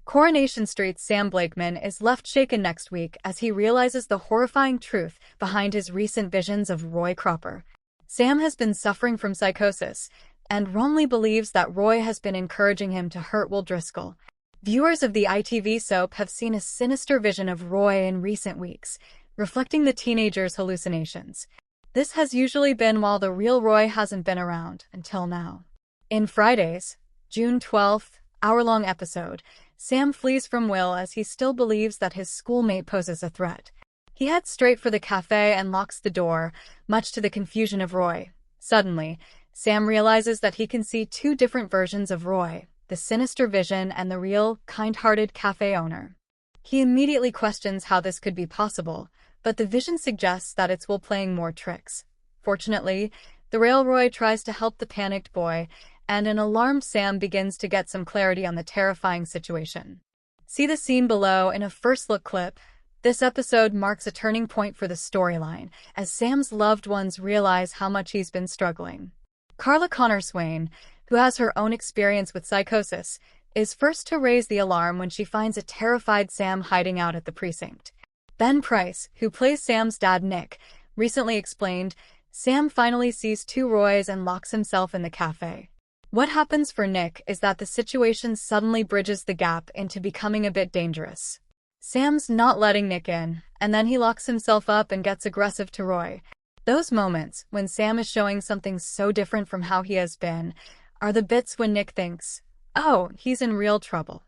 Coronation Street's Sam Blakeman is left shaken next week as he realizes the horrifying truth behind his recent visions of Roy Cropper. Sam has been suffering from psychosis, and wrongly believes that Roy has been encouraging him to hurt Will Driscoll. Viewers of the ITV soap have seen a sinister vision of Roy in recent weeks, reflecting the teenager's hallucinations. This has usually been while the real Roy hasn't been around until now. In Friday's, June 12th, hour-long episode, Sam flees from Will as he still believes that his schoolmate poses a threat. He heads straight for the cafe and locks the door, much to the confusion of Roy. Suddenly, Sam realizes that he can see two different versions of Roy, the sinister vision and the real, kind-hearted cafe owner. He immediately questions how this could be possible, but the vision suggests that it's Will playing more tricks. Fortunately, the real Roy tries to help the panicked boy, and an alarmed Sam begins to get some clarity on the terrifying situation. See the scene below in a first-look clip. This episode marks a turning point for the storyline, as Sam's loved ones realize how much he's been struggling. Carla Connor Swain, who has her own experience with psychosis, is first to raise the alarm when she finds a terrified Sam hiding out at the precinct. Ben Price, who plays Sam's dad Nick, recently explained, Sam finally sees two Roys and locks himself in the cafe. What happens for Nick is that the situation suddenly bridges the gap into becoming a bit dangerous. Sam's not letting Nick in, and then he locks himself up and gets aggressive to Roy. Those moments, when Sam is showing something so different from how he has been, are the bits when Nick thinks, oh, he's in real trouble.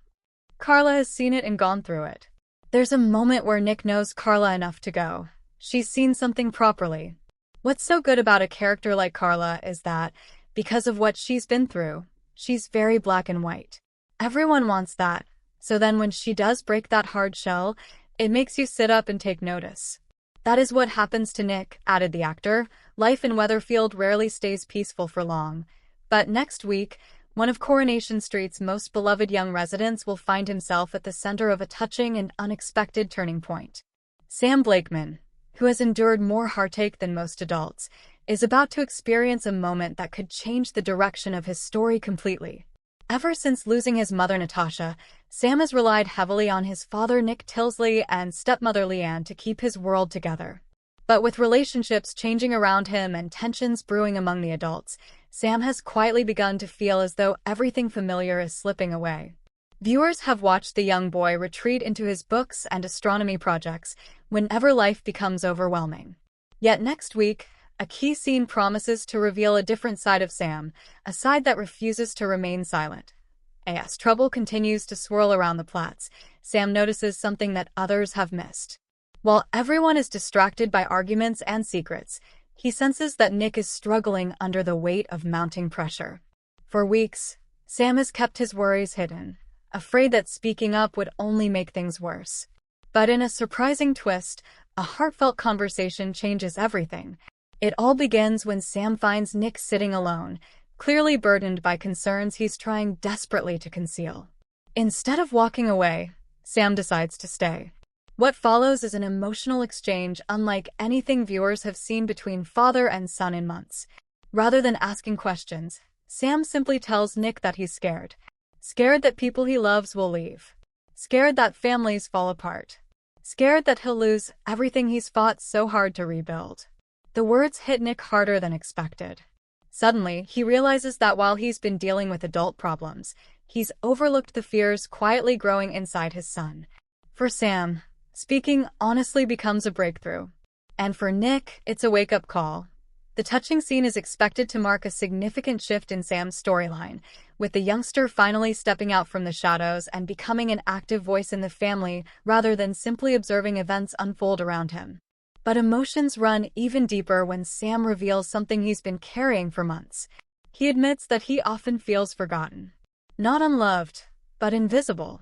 Carla has seen it and gone through it. There's a moment where Nick knows Carla enough to go, she's seen something properly. What's so good about a character like Carla is that, because of what she's been through, she's very black and white. Everyone wants that, so then when she does break that hard shell, it makes you sit up and take notice. That is what happens to Nick, added the actor. Life in Weatherfield rarely stays peaceful for long. But next week, one of Coronation Street's most beloved young residents will find himself at the center of a touching and unexpected turning point. Sam Blakeman, who has endured more heartache than most adults, is about to experience a moment that could change the direction of his story completely. Ever since losing his mother Natasha, Sam has relied heavily on his father Nick Tilsley and stepmother Leanne to keep his world together. But with relationships changing around him and tensions brewing among the adults, Sam has quietly begun to feel as though everything familiar is slipping away. Viewers have watched the young boy retreat into his books and astronomy projects whenever life becomes overwhelming. Yet next week, a key scene promises to reveal a different side of Sam, a side that refuses to remain silent. As trouble continues to swirl around the Platts, Sam notices something that others have missed. While everyone is distracted by arguments and secrets, he senses that Nick is struggling under the weight of mounting pressure. For weeks, Sam has kept his worries hidden, afraid that speaking up would only make things worse. But in a surprising twist, a heartfelt conversation changes everything. It all begins when Sam finds Nick sitting alone, clearly burdened by concerns he's trying desperately to conceal. Instead of walking away, Sam decides to stay. What follows is an emotional exchange unlike anything viewers have seen between father and son in months. Rather than asking questions, Sam simply tells Nick that he's scared. Scared that people he loves will leave. Scared that families fall apart. Scared that he'll lose everything he's fought so hard to rebuild. The words hit Nick harder than expected. Suddenly, he realizes that while he's been dealing with adult problems, he's overlooked the fears quietly growing inside his son. For Sam, speaking honestly becomes a breakthrough. And for Nick, it's a wake-up call. The touching scene is expected to mark a significant shift in Sam's storyline, with the youngster finally stepping out from the shadows and becoming an active voice in the family rather than simply observing events unfold around him. But emotions run even deeper when Sam reveals something he's been carrying for months. He admits that he often feels forgotten. Not unloved, but invisible.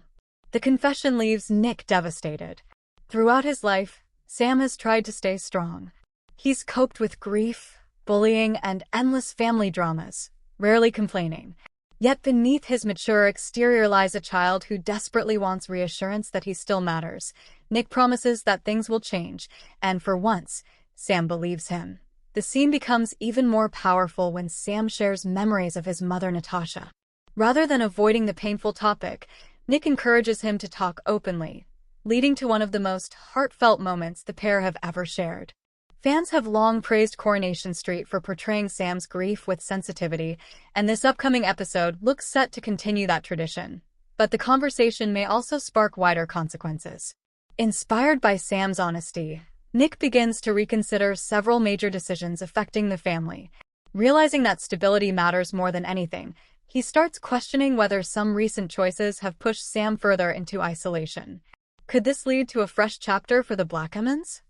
The confession leaves Nick devastated. Throughout his life, Sam has tried to stay strong. He's coped with grief, bullying, and endless family dramas, rarely complaining. Yet beneath his mature exterior lies a child who desperately wants reassurance that he still matters. Nick promises that things will change, and for once, Sam believes him. The scene becomes even more powerful when Sam shares memories of his mother Natasha. Rather than avoiding the painful topic, Nick encourages him to talk openly, leading to one of the most heartfelt moments the pair have ever shared. Fans have long praised Coronation Street for portraying Sam's grief with sensitivity, and this upcoming episode looks set to continue that tradition. But the conversation may also spark wider consequences. Inspired by Sam's honesty, Nick begins to reconsider several major decisions affecting the family. Realizing that stability matters more than anything, he starts questioning whether some recent choices have pushed Sam further into isolation. Could this lead to a fresh chapter for the Blackmans?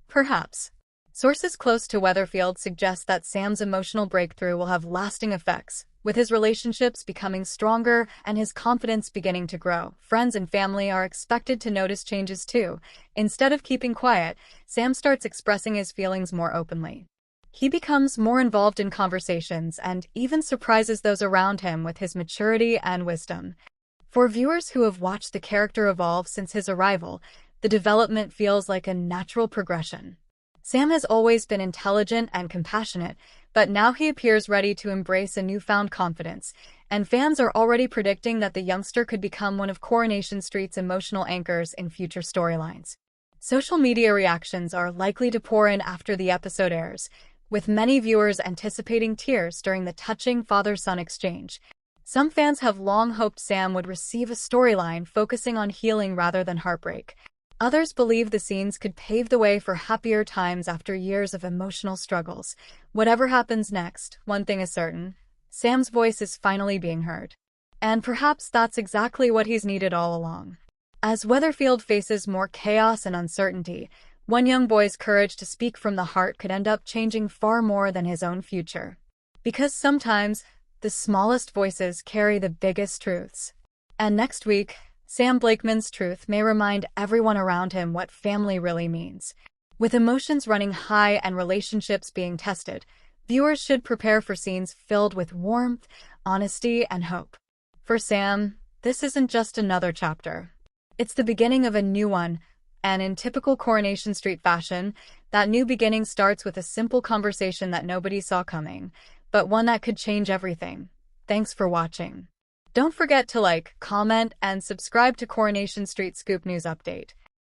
Perhaps. Sources close to Weatherfield suggest that Sam's emotional breakthrough will have lasting effects, with his relationships becoming stronger and his confidence beginning to grow. Friends and family are expected to notice changes too. Instead of keeping quiet, Sam starts expressing his feelings more openly. He becomes more involved in conversations and even surprises those around him with his maturity and wisdom. For viewers who have watched the character evolve since his arrival, the development feels like a natural progression. Sam has always been intelligent and compassionate, but now he appears ready to embrace a newfound confidence, and fans are already predicting that the youngster could become one of Coronation Street's emotional anchors in future storylines. Social media reactions are likely to pour in after the episode airs, with many viewers anticipating tears during the touching father-son exchange. Some fans have long hoped Sam would receive a storyline focusing on healing rather than heartbreak. Others believe the scenes could pave the way for happier times after years of emotional struggles. Whatever happens next, one thing is certain: Sam's voice is finally being heard. And perhaps that's exactly what he's needed all along. As Weatherfield faces more chaos and uncertainty, one young boy's courage to speak from the heart could end up changing far more than his own future. Because sometimes, the smallest voices carry the biggest truths. And next week, Sam Blakeman's truth may remind everyone around him what family really means. With emotions running high and relationships being tested, viewers should prepare for scenes filled with warmth, honesty, and hope. For Sam, this isn't just another chapter. It's the beginning of a new one, and in typical Coronation Street fashion, that new beginning starts with a simple conversation that nobody saw coming, but one that could change everything. Thanks for watching. Don't forget to like, comment, and subscribe to Coronation Street Scoop News Update.